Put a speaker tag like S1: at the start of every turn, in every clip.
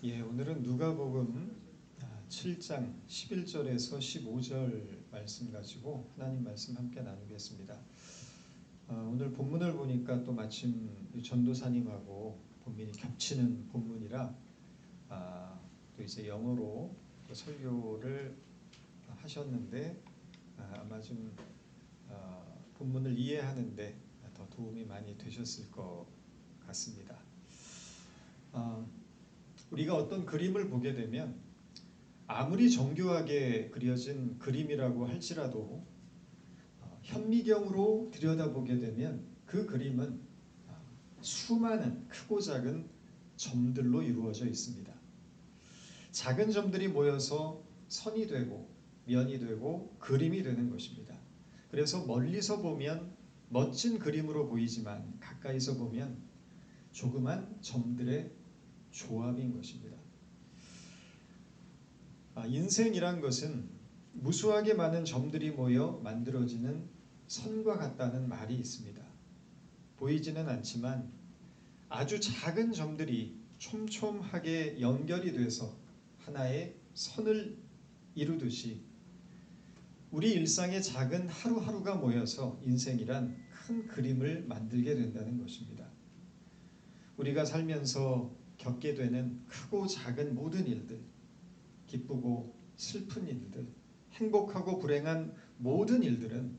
S1: 오늘은 누가복음 7장 11절에서 15절 말씀 가지고 하나님 말씀 함께 나누겠습니다. 오늘 본문을 보니까 또 마침 전도사님하고 본문이 겹치는 본문이라 또 이제 영어로 또 설교를 하셨는데 아마 좀 본문을 이해하는데 더 도움이 많이 되셨을 것 같습니다. 우리가 어떤 그림을 보게 되면 아무리 정교하게 그려진 그림이라고 할지라도 현미경으로 들여다보게 되면 그 그림은 수많은 크고 작은 점들로 이루어져 있습니다. 작은 점들이 모여서 선이 되고 면이 되고 그림이 되는 것입니다. 그래서 멀리서 보면 멋진 그림으로 보이지만 가까이서 보면 조그만 점들의 조합인 것입니다. 인생이란 것은 무수하게 많은 점들이 모여 만들어지는 선과 같다는 말이 있습니다. 보이지는 않지만 아주 작은 점들이 촘촘하게 연결이 돼서 하나의 선을 이루듯이 우리 일상의 작은 하루하루가 모여서 인생이란 큰 그림을 만들게 된다는 것입니다. 우리가 살면서 겪게 되는 크고 작은 모든 일들, 기쁘고 슬픈 일들, 행복하고 불행한 모든 일들은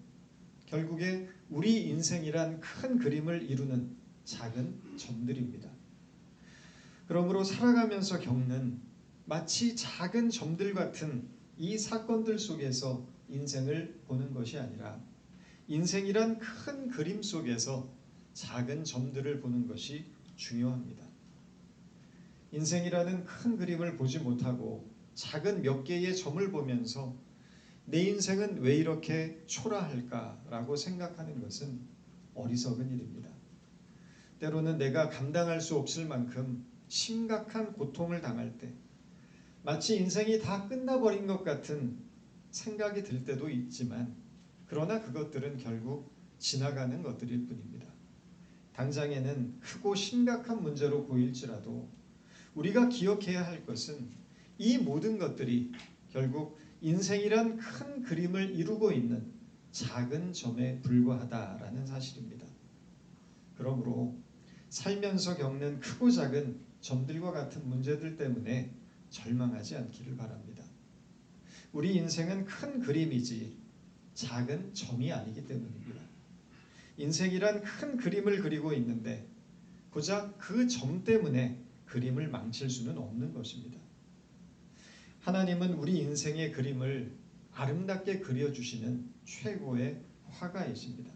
S1: 결국에 우리 인생이란 큰 그림을 이루는 작은 점들입니다. 그러므로 살아가면서 겪는 마치 작은 점들 같은 이 사건들 속에서 인생을 보는 것이 아니라 인생이란 큰 그림 속에서 작은 점들을 보는 것이 중요합니다. 인생이라는 큰 그림을 보지 못하고 작은 몇 개의 점을 보면서 내 인생은 왜 이렇게 초라할까라고 생각하는 것은 어리석은 일입니다. 때로는 내가 감당할 수 없을 만큼 심각한 고통을 당할 때 마치 인생이 다 끝나버린 것 같은 생각이 들 때도 있지만 그러나 그것들은 결국 지나가는 것들일 뿐입니다. 당장에는 크고 심각한 문제로 보일지라도 우리가 기억해야 할 것은 이 모든 것들이 결국 인생이란 큰 그림을 이루고 있는 작은 점에 불과하다라는 사실입니다. 그러므로 살면서 겪는 크고 작은 점들과 같은 문제들 때문에 절망하지 않기를 바랍니다. 우리 인생은 큰 그림이지 작은 점이 아니기 때문입니다. 인생이란 큰 그림을 그리고 있는데 고작 그 점 때문에 그림을 망칠 수는 없는 것입니다. 하나님은 우리 인생의 그림을 아름답게 그려주시는 최고의 화가이십니다.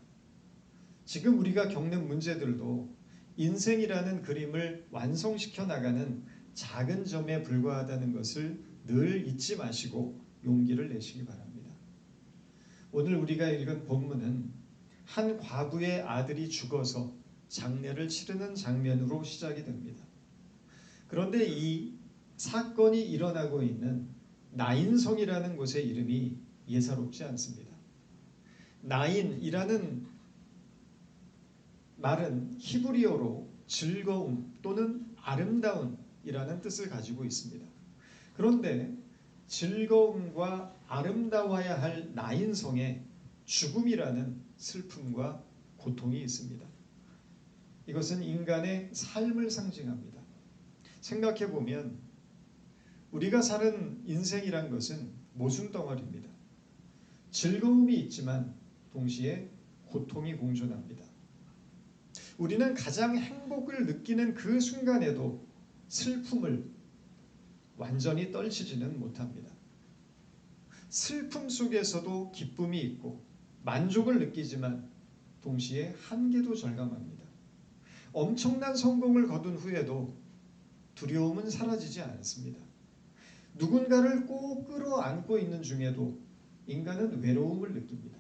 S1: 지금 우리가 겪는 문제들도 인생이라는 그림을 완성시켜 나가는 작은 점에 불과하다는 것을 늘 잊지 마시고 용기를 내시기 바랍니다. 오늘 우리가 읽은 본문은 한 과부의 아들이 죽어서 장례를 치르는 장면으로 시작이 됩니다. 그런데 이 사건이 일어나고 있는 나인성이라는 곳의 이름이 예사롭지 않습니다. 나인이라는 말은 히브리어로 즐거움 또는 아름다움이라는 뜻을 가지고 있습니다. 그런데 즐거움과 아름다워야 할 나인성에 죽음이라는 슬픔과 고통이 있습니다. 이것은 인간의 삶을 상징합니다. 생각해보면 우리가 사는 인생이란 것은 모순덩어리입니다. 즐거움이 있지만 동시에 고통이 공존합니다. 우리는 가장 행복을 느끼는 그 순간에도 슬픔을 완전히 떨치지는 못합니다. 슬픔 속에서도 기쁨이 있고 만족을 느끼지만 동시에 한계도 절감합니다. 엄청난 성공을 거둔 후에도 두려움은 사라지지 않습니다. 누군가를 꼭 끌어안고 있는 중에도 인간은 외로움을 느낍니다.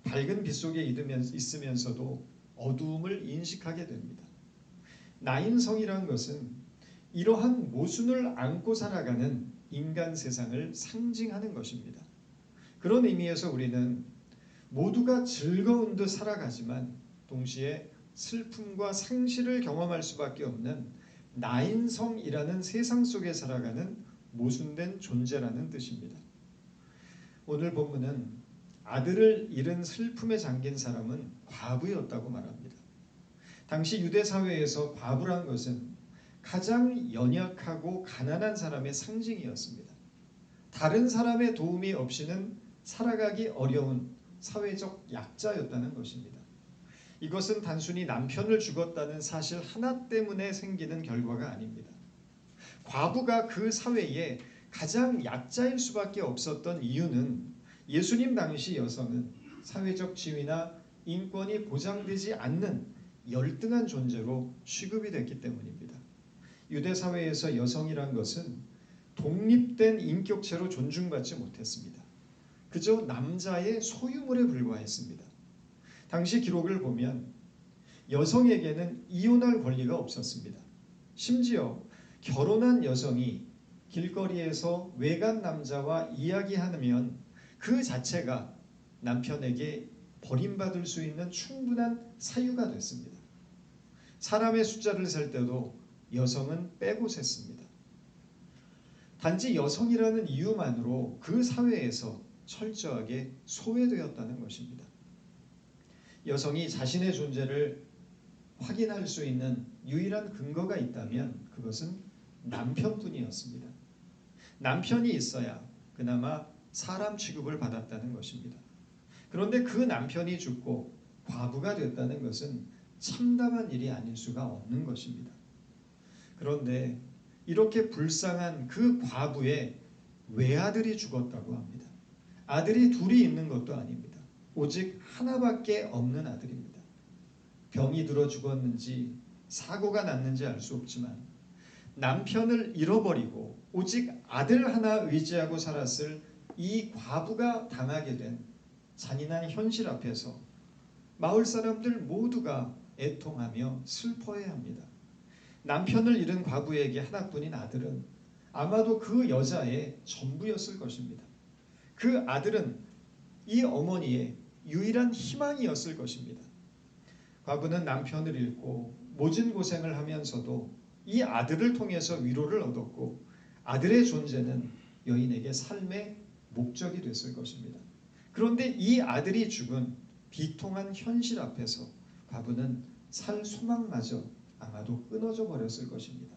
S1: 밝은 빛 속에 있으면서도 어두움을 인식하게 됩니다. 나인성이란 것은 이러한 모순을 안고 살아가는 인간 세상을 상징하는 것입니다. 그런 의미에서 우리는 모두가 즐거운 듯 살아가지만 동시에 슬픔과 상실을 경험할 수밖에 없는 나인성이라는 세상 속에 살아가는 모순된 존재라는 뜻입니다. 오늘 본문은 아들을 잃은 슬픔에 잠긴 사람은 과부였다고 말합니다. 당시 유대 사회에서 과부란 것은 가장 연약하고 가난한 사람의 상징이었습니다. 다른 사람의 도움이 없이는 살아가기 어려운 사회적 약자였다는 것입니다. 이것은 단순히 남편을 죽었다는 사실 하나 때문에 생기는 결과가 아닙니다. 과부가 그 사회에 가장 약자일 수밖에 없었던 이유는 예수님 당시 여성은 사회적 지위나 인권이 보장되지 않는 열등한 존재로 취급이 됐기 때문입니다. 유대 사회에서 여성이란 것은 독립된 인격체로 존중받지 못했습니다. 그저 남자의 소유물에 불과했습니다. 당시 기록을 보면 여성에게는 이혼할 권리가 없었습니다. 심지어 결혼한 여성이 길거리에서 외간 남자와 이야기하면 그 자체가 남편에게 버림받을 수 있는 충분한 사유가 됐습니다. 사람의 숫자를 셀 때도 여성은 빼고 셌습니다. 단지 여성이라는 이유만으로 그 사회에서 철저하게 소외되었다는 것입니다. 여성이 자신의 존재를 확인할 수 있는 유일한 근거가 있다면 그것은 남편뿐이었습니다. 남편이 있어야 그나마 사람 취급을 받았다는 것입니다. 그런데 그 남편이 죽고 과부가 됐다는 것은 참담한 일이 아닐 수가 없는 것입니다. 그런데 이렇게 불쌍한 그 과부의 외아들이 죽었다고 합니다. 아들이 둘이 있는 것도 아닙니다. 오직 하나밖에 없는 아들입니다. 병이 들어 죽었는지 사고가 났는지 알 수 없지만 남편을 잃어버리고 오직 아들 하나 의지하고 살았을 이 과부가 당하게 된 잔인한 현실 앞에서 마을 사람들 모두가 애통하며 슬퍼해야 합니다. 남편을 잃은 과부에게 하나뿐인 아들은 아마도 그 여자의 전부였을 것입니다. 그 아들은 이 어머니의 유일한 희망이었을 것입니다. 과부는 남편을 잃고 모진 고생을 하면서도 이 아들을 통해서 위로를 얻었고 아들의 존재는 여인에게 삶의 목적이 됐을 것입니다. 그런데 이 아들이 죽은 비통한 현실 앞에서 과부는 살 소망마저 아마도 끊어져 버렸을 것입니다.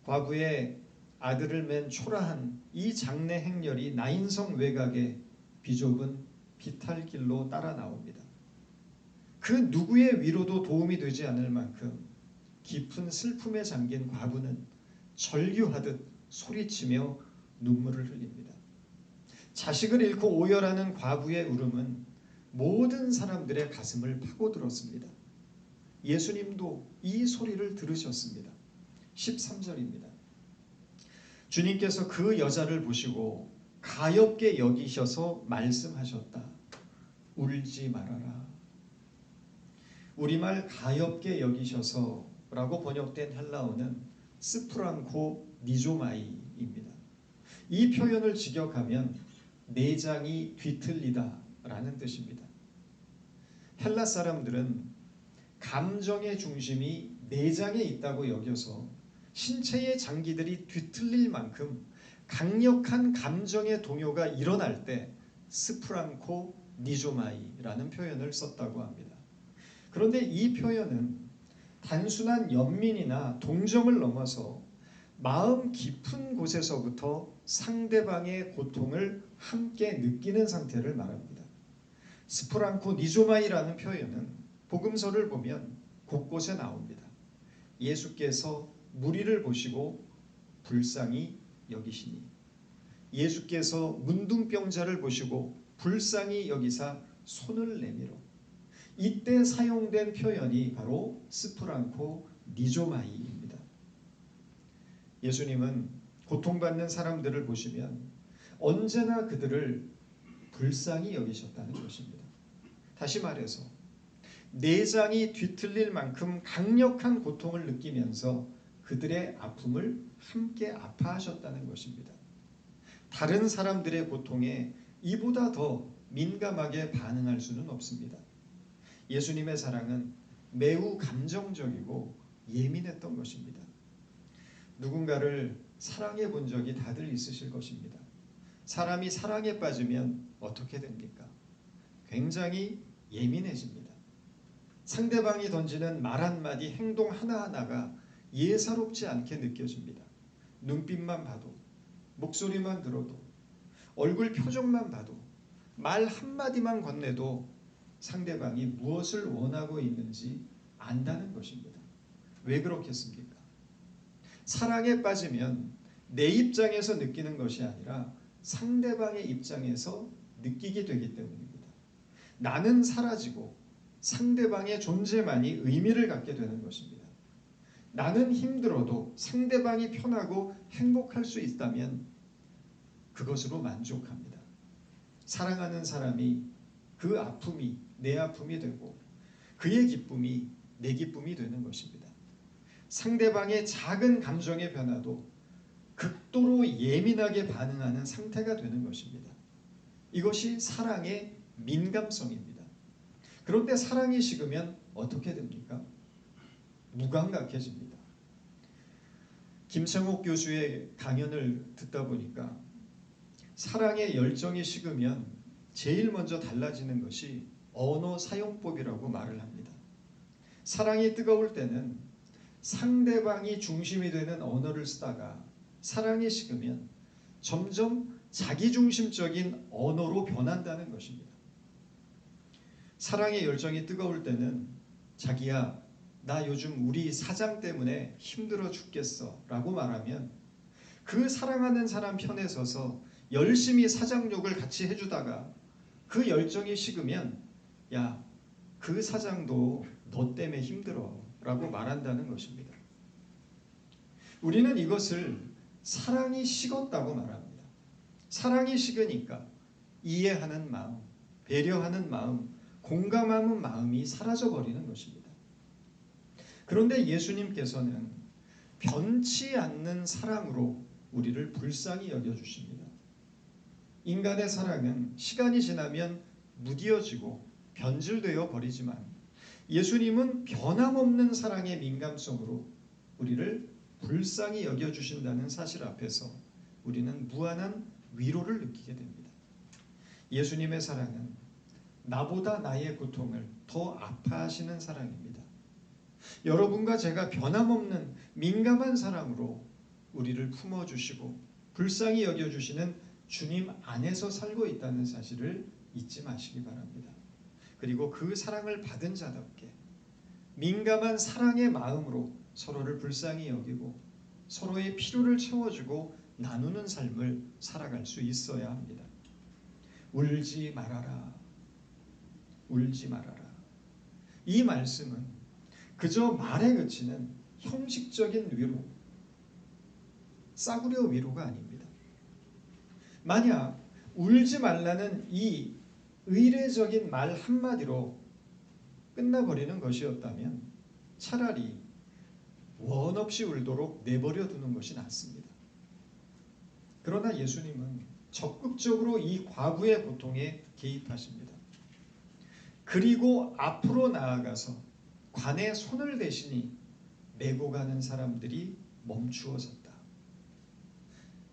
S1: 과부의 아들을 맨 초라한 이 장례 행렬이 나인성 외곽의 비좁은 비탈길로 따라 나옵니다. 그 누구의 위로도 도움이 되지 않을 만큼 깊은 슬픔에 잠긴 과부는 절규하듯 소리치며 눈물을 흘립니다. 자식을 잃고 오열하는 과부의 울음은 모든 사람들의 가슴을 파고들었습니다. 예수님도 이 소리를 들으셨습니다. 13절입니다. 주님께서 그 여자를 보시고 가엾게 여기셔서 말씀하셨다. 울지 말아라. 우리말 가엾게 여기셔서 라고 번역된 헬라어는 스프랑코 니조마이입니다. 이 표현을 직역하면 내장이 뒤틀리다 라는 뜻입니다. 헬라 사람들은 감정의 중심이 내장에 있다고 여겨서 신체의 장기들이 뒤틀릴 만큼 강력한 감정의 동요가 일어날 때 스프랑코 니조마이라는 표현을 썼다고 합니다. 그런데 이 표현은 단순한 연민이나 동정을 넘어서 마음 깊은 곳에서부터 상대방의 고통을 함께 느끼는 상태를 말합니다. 스프랑코 니조마이라는 표현은 복음서를 보면 곳곳에 나옵니다. 예수께서 무리를 보시고 불쌍히 여기시니, 예수께서 문둥병자를 보시고 불쌍히 여기사 손을 내밀어. 이때 사용된 표현이 바로 스프랑코 니조마이입니다. 예수님은 고통받는 사람들을 보시면 언제나 그들을 불쌍히 여기셨다는 것입니다. 다시 말해서 내장이 뒤틀릴 만큼 강력한 고통을 느끼면서 그들의 아픔을 함께 아파하셨다는 것입니다. 다른 사람들의 고통에 이보다 더 민감하게 반응할 수는 없습니다. 예수님의 사랑은 매우 감정적이고 예민했던 것입니다. 누군가를 사랑해 본 적이 다들 있으실 것입니다. 사람이 사랑에 빠지면 어떻게 됩니까? 굉장히 예민해집니다. 상대방이 던지는 말 한마디, 행동 하나하나가 예사롭지 않게 느껴집니다. 눈빛만 봐도, 목소리만 들어도, 얼굴 표정만 봐도, 말 한마디만 건네도 상대방이 무엇을 원하고 있는지 안다는 것입니다. 왜 그렇겠습니까? 사랑에 빠지면 내 입장에서 느끼는 것이 아니라 상대방의 입장에서 느끼게 되기 때문입니다. 나는 사라지고 상대방의 존재만이 의미를 갖게 되는 것입니다. 나는 힘들어도 상대방이 편하고 행복할 수 있다면 그것으로 만족합니다. 사랑하는 사람이 그 아픔이 내 아픔이 되고 그의 기쁨이 내 기쁨이 되는 것입니다. 상대방의 작은 감정의 변화도 극도로 예민하게 반응하는 상태가 되는 것입니다. 이것이 사랑의 민감성입니다. 그런데 사랑이 식으면 어떻게 됩니까? 무감각해집니다. 김창옥 교수의 강연을 듣다 보니까 사랑의 열정이 식으면 제일 먼저 달라지는 것이 언어 사용법이라고 말을 합니다. 사랑이 뜨거울 때는 상대방이 중심이 되는 언어를 쓰다가 사랑이 식으면 점점 자기중심적인 언어로 변한다는 것입니다. 사랑의 열정이 뜨거울 때는 자기야, 나 요즘 우리 사장 때문에 힘들어 죽겠어 라고 말하면 그 사랑하는 사람 편에 서서 열심히 사장 욕을 같이 해주다가 그 열정이 식으면 야, 그 사장도 너 때문에 힘들어 라고 말한다는 것입니다. 우리는 이것을 사랑이 식었다고 말합니다. 사랑이 식으니까 이해하는 마음, 배려하는 마음, 공감하는 마음이 사라져버리는 것입니다. 그런데 예수님께서는 변치 않는 사랑으로 우리를 불쌍히 여겨주십니다. 인간의 사랑은 시간이 지나면 무뎌지고 변질되어 버리지만 예수님은 변함없는 사랑의 민감성으로 우리를 불쌍히 여겨주신다는 사실 앞에서 우리는 무한한 위로를 느끼게 됩니다. 예수님의 사랑은 나보다 나의 고통을 더 아파하시는 사랑입니다. 여러분과 제가 변함없는 민감한 사랑으로 우리를 품어주시고 불쌍히 여겨주시는 주님 안에서 살고 있다는 사실을 잊지 마시기 바랍니다. 그리고 그 사랑을 받은 자답게 민감한 사랑의 마음으로 서로를 불쌍히 여기고 서로의 필요를 채워주고 나누는 삶을 살아갈 수 있어야 합니다. 울지 말아라. 울지 말아라. 이 말씀은 그저 말에 그치는 형식적인 위로, 싸구려 위로가 아닙니다. 만약 울지 말라는 이 의례적인 말 한마디로 끝나버리는 것이었다면 차라리 원 없이 울도록 내버려 두는 것이 낫습니다. 그러나 예수님은 적극적으로 이 과부의 고통에 개입하십니다. 그리고 앞으로 나아가서 관에 손을 대시니 메고 가는 사람들이 멈추어졌다.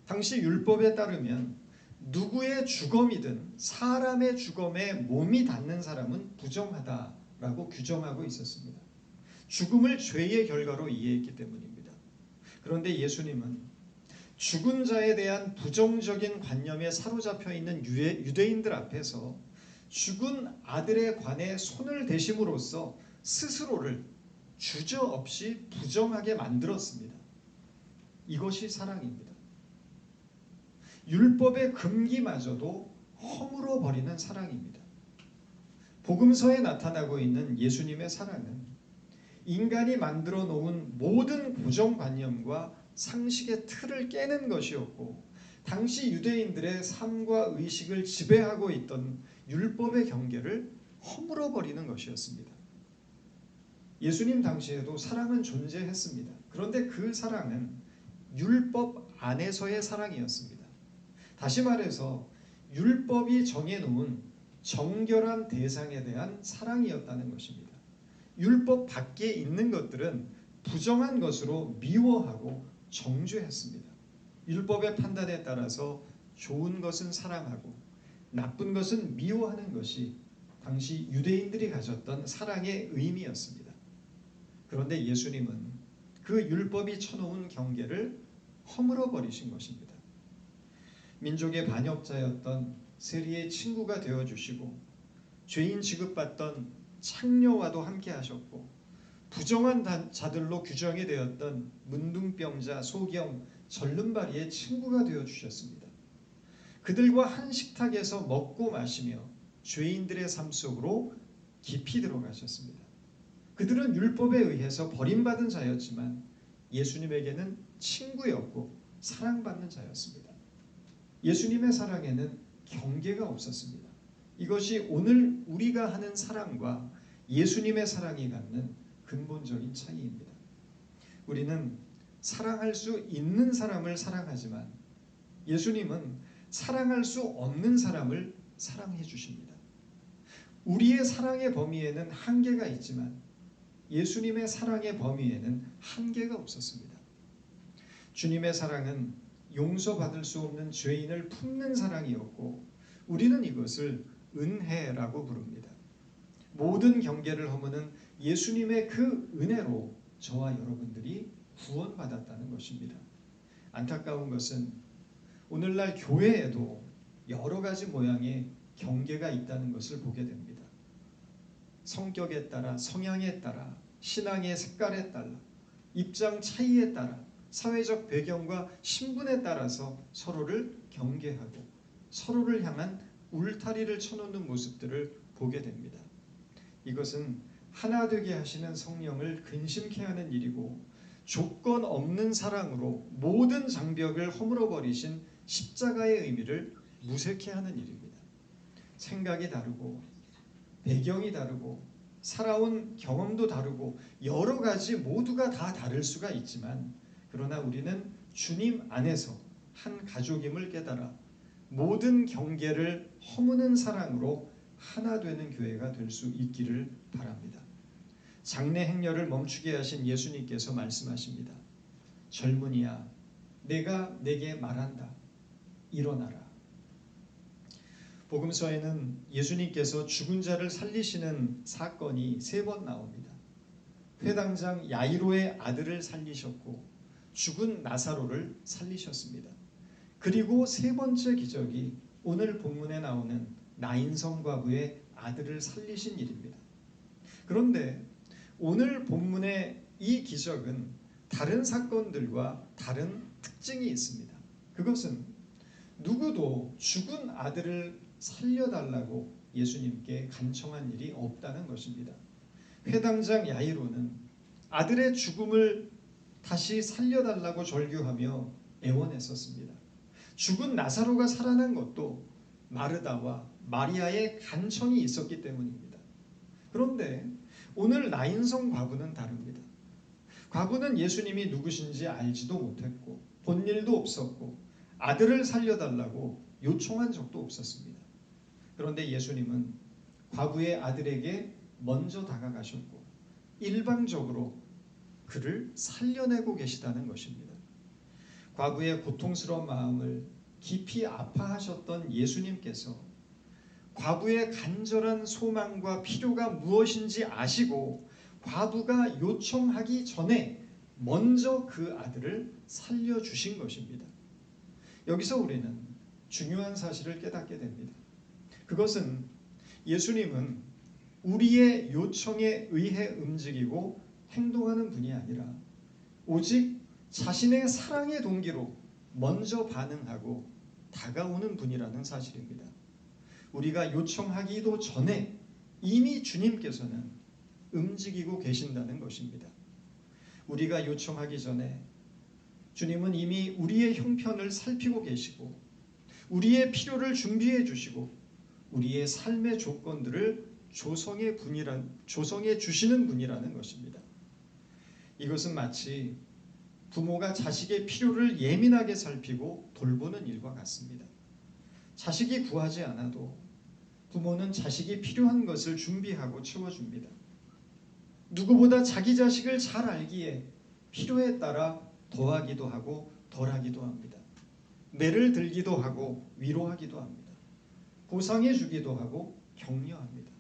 S1: 당시 율법에 따르면 누구의 주검이든 사람의 주검에 몸이 닿는 사람은 부정하다라고 규정하고 있었습니다. 죽음을 죄의 결과로 이해했기 때문입니다. 그런데 예수님은 죽은 자에 대한 부정적인 관념에 사로잡혀 있는 유대인들 앞에서 죽은 아들의 관에 손을 대심으로써 스스로를 주저없이 부정하게 만들었습니다. 이것이 사랑입니다. 율법의 금기마저도 허물어 버리는 사랑입니다. 복음서에 나타나고 있는 예수님의 사랑은 인간이 만들어 놓은 모든 고정관념과 상식의 틀을 깨는 것이었고 당시 유대인들의 삶과 의식을 지배하고 있던 율법의 경계를 허물어 버리는 것이었습니다. 예수님 당시에도 사랑은 존재했습니다. 그런데 그 사랑은 율법 안에서의 사랑이었습니다. 다시 말해서 율법이 정해놓은 정결한 대상에 대한 사랑이었다는 것입니다. 율법 밖에 있는 것들은 부정한 것으로 미워하고 정죄했습니다. 율법의 판단에 따라서 좋은 것은 사랑하고 나쁜 것은 미워하는 것이 당시 유대인들이 가졌던 사랑의 의미였습니다. 그런데 예수님은 그 율법이 쳐놓은 경계를 허물어 버리신 것입니다. 민족의 반역자였던 세리의 친구가 되어주시고 죄인 취급받던 창녀와도 함께 하셨고 부정한 자들로 규정이 되었던 문둥병자, 소경, 절름발이의 친구가 되어주셨습니다. 그들과 한 식탁에서 먹고 마시며 죄인들의 삶 속으로 깊이 들어가셨습니다. 그들은 율법에 의해서 버림받은 자였지만 예수님에게는 친구였고 사랑받는 자였습니다. 예수님의 사랑에는 경계가 없었습니다. 이것이 오늘 우리가 하는 사랑과 예수님의 사랑이 갖는 근본적인 차이입니다. 우리는 사랑할 수 있는 사람을 사랑하지만 예수님은 사랑할 수 없는 사람을 사랑해 주십니다. 우리의 사랑의 범위에는 한계가 있지만 예수님의 사랑의 범위에는 한계가 없었습니다. 주님의 사랑은 용서받을 수 없는 죄인을 품는 사랑이었고 우리는 이것을 은혜라고 부릅니다. 모든 경계를 허무는 예수님의 그 은혜로 저와 여러분들이 구원받았다는 것입니다. 안타까운 것은 오늘날 교회에도 여러 가지 모양의 경계가 있다는 것을 보게 됩니다. 성격에 따라, 성향에 따라, 신앙의 색깔에 따라, 입장 차이에 따라, 사회적 배경과 신분에 따라서 서로를 경계하고 서로를 향한 울타리를 쳐놓는 모습들을 보게 됩니다. 이것은 하나 되게 하시는 성령을 근심케 하는 일이고 조건 없는 사랑으로 모든 장벽을 허물어 버리신 십자가의 의미를 무색해 하는 일입니다. 생각이 다르고 배경이 다르고 살아온 경험도 다르고 여러 가지 모두가 다 다를 수가 있지만 그러나 우리는 주님 안에서 한 가족임을 깨달아 모든 경계를 허무는 사랑으로 하나 되는 교회가 될 수 있기를 바랍니다. 장래 행렬을 멈추게 하신 예수님께서 말씀하십니다. 젊은이야, 내가 내게 말한다. 일어나라. 복음서에는 예수님께서 죽은 자를 살리시는 사건이 3번 나옵니다. 회당장 야이로의 아들을 살리셨고 죽은 나사로를 살리셨습니다. 그리고 3번째 기적이 오늘 본문에 나오는 나인성 과부의 아들을 살리신 일입니다. 그런데 오늘 본문의 이 기적은 다른 사건들과 다른 특징이 있습니다. 그것은 누구도 죽은 아들을 살려달라고 예수님께 간청한 일이 없다는 것입니다. 회당장 야이로는 아들의 죽음을 다시 살려달라고 절규하며 애원했었습니다. 죽은 나사로가 살아난 것도 마르다와 마리아의 간청이 있었기 때문입니다. 그런데 오늘 나인성 과부는 다릅니다. 과부는 예수님이 누구신지 알지도 못했고 본 일도 없었고 아들을 살려달라고 요청한 적도 없었습니다. 그런데 예수님은 과부의 아들에게 먼저 다가가셨고 일방적으로 그를 살려내고 계시다는 것입니다. 과부의 고통스러운 마음을 깊이 아파하셨던 예수님께서 과부의 간절한 소망과 필요가 무엇인지 아시고 과부가 요청하기 전에 먼저 그 아들을 살려주신 것입니다. 여기서 우리는 중요한 사실을 깨닫게 됩니다. 그것은 예수님은 우리의 요청에 의해 움직이고 행동하는 분이 아니라 오직 자신의 사랑의 동기로 먼저 반응하고 다가오는 분이라는 사실입니다. 우리가 요청하기도 전에 이미 주님께서는 움직이고 계신다는 것입니다. 우리가 요청하기 전에 주님은 이미 우리의 형편을 살피고 계시고 우리의 필요를 준비해 주시고 우리의 삶의 조건들을 조성해 주시는 분이라는 것입니다. 이것은 마치 부모가 자식의 필요를 예민하게 살피고 돌보는 일과 같습니다. 자식이 구하지 않아도 부모는 자식이 필요한 것을 준비하고 채워줍니다. 누구보다 자기 자식을 잘 알기에 필요에 따라 더하기도 하고 덜하기도 합니다. 매를 들기도 하고 위로하기도 합니다. 보상해 주기도 하고 격려합니다.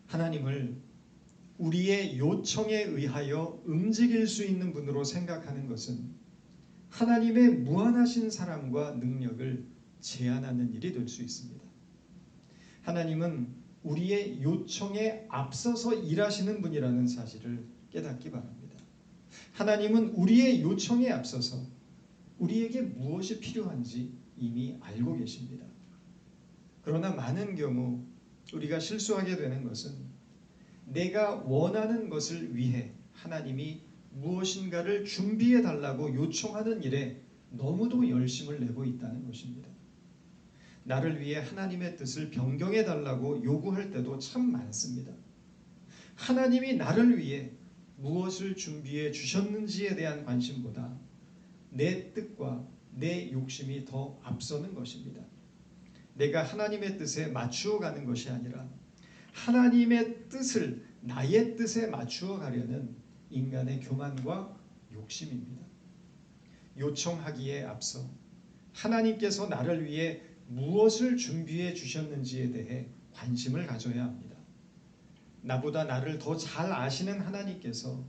S1: 하나님을 우리의 요청에 의하여 움직일 수 있는 분으로 생각하는 것은 하나님의 무한하신 사랑과 능력을 제한하는 일이 될 수 있습니다. 하나님은 우리의 요청에 앞서서 일하시는 분이라는 사실을 깨닫기 바랍니다. 하나님은 우리의 요청에 앞서서 우리에게 무엇이 필요한지 이미 알고 계십니다. 그러나 많은 경우 우리가 실수하게 되는 것은 내가 원하는 것을 위해 하나님이 무엇인가를 준비해 달라고 요청하는 일에 너무도 열심을 내고 있다는 것입니다. 나를 위해 하나님의 뜻을 변경해 달라고 요구할 때도 참 많습니다. 하나님이 나를 위해 무엇을 준비해 주셨는지에 대한 관심보다 내 뜻과 내 욕심이 더 앞서는 것입니다. 내가 하나님의 뜻에 맞추어 가는 것이 아니라 하나님의 뜻을 나의 뜻에 맞추어 가려는 인간의 교만과 욕심입니다. 요청하기에 앞서 하나님께서 나를 위해 무엇을 준비해 주셨는지에 대해 관심을 가져야 합니다. 나보다 나를 더 잘 아시는 하나님께서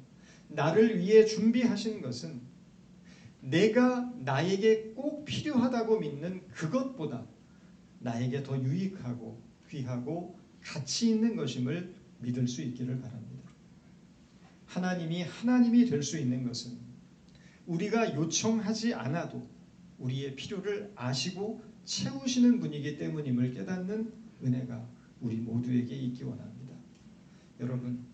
S1: 나를 위해 준비하신 것은 내가 나에게 꼭 필요하다고 믿는 그것보다 나에게 더 유익하고 귀하고 가치 있는 것임을 믿을 수 있기를 바랍니다. 하나님이 될 수 있는 것은 우리가 요청하지 않아도 우리의 필요를 아시고 채우시는 분이기 때문임을 깨닫는 은혜가 우리 모두에게 있기 원합니다. 여러분,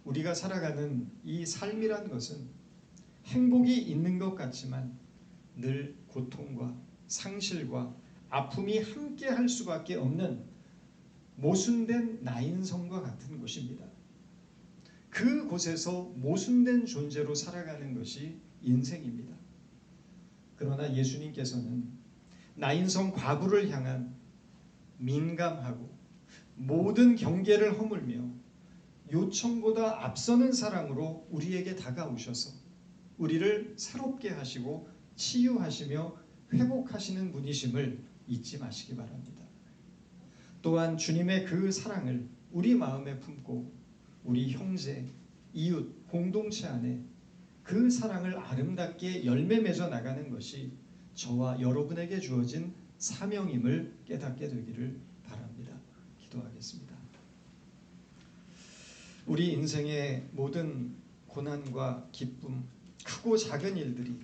S1: 우리가 살아가는 이 삶이란 것은 행복이 있는 것 같지만 늘 고통과 상실과 아픔이 함께 할 수밖에 없는 모순된 나인성과 같은 곳입니다. 그 곳에서 모순된 존재로 살아가는 것이 인생입니다. 그러나 예수님께서는 나인성 과부를 향한 민감하고 모든 경계를 허물며 요청보다 앞서는 사랑으로 우리에게 다가오셔서 우리를 새롭게 하시고 치유하시며 회복하시는 분이심을 잊지 마시기 바랍니다. 또한 주님의 그 사랑을 우리 마음에 품고 우리 형제, 이웃, 공동체 안에 그 사랑을 아름답게 열매 맺어 나가는 것이 저와 여러분에게 주어진 사명임을 깨닫게 되기를 바랍니다. 기도하겠습니다. 우리 인생의 모든 고난과 기쁨, 크고 작은 일들이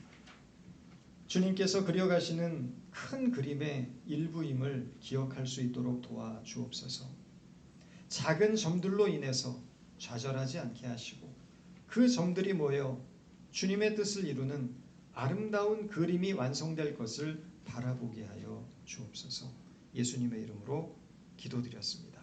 S1: 주님께서 그려가시는 큰 그림의 일부임을 기억할 수 있도록 도와주옵소서. 작은 점들로 인해서 좌절하지 않게 하시고 그 점들이 모여 주님의 뜻을 이루는 아름다운 그림이 완성될 것을 바라보게 하여 주옵소서. 예수님의 이름으로 기도드렸습니다.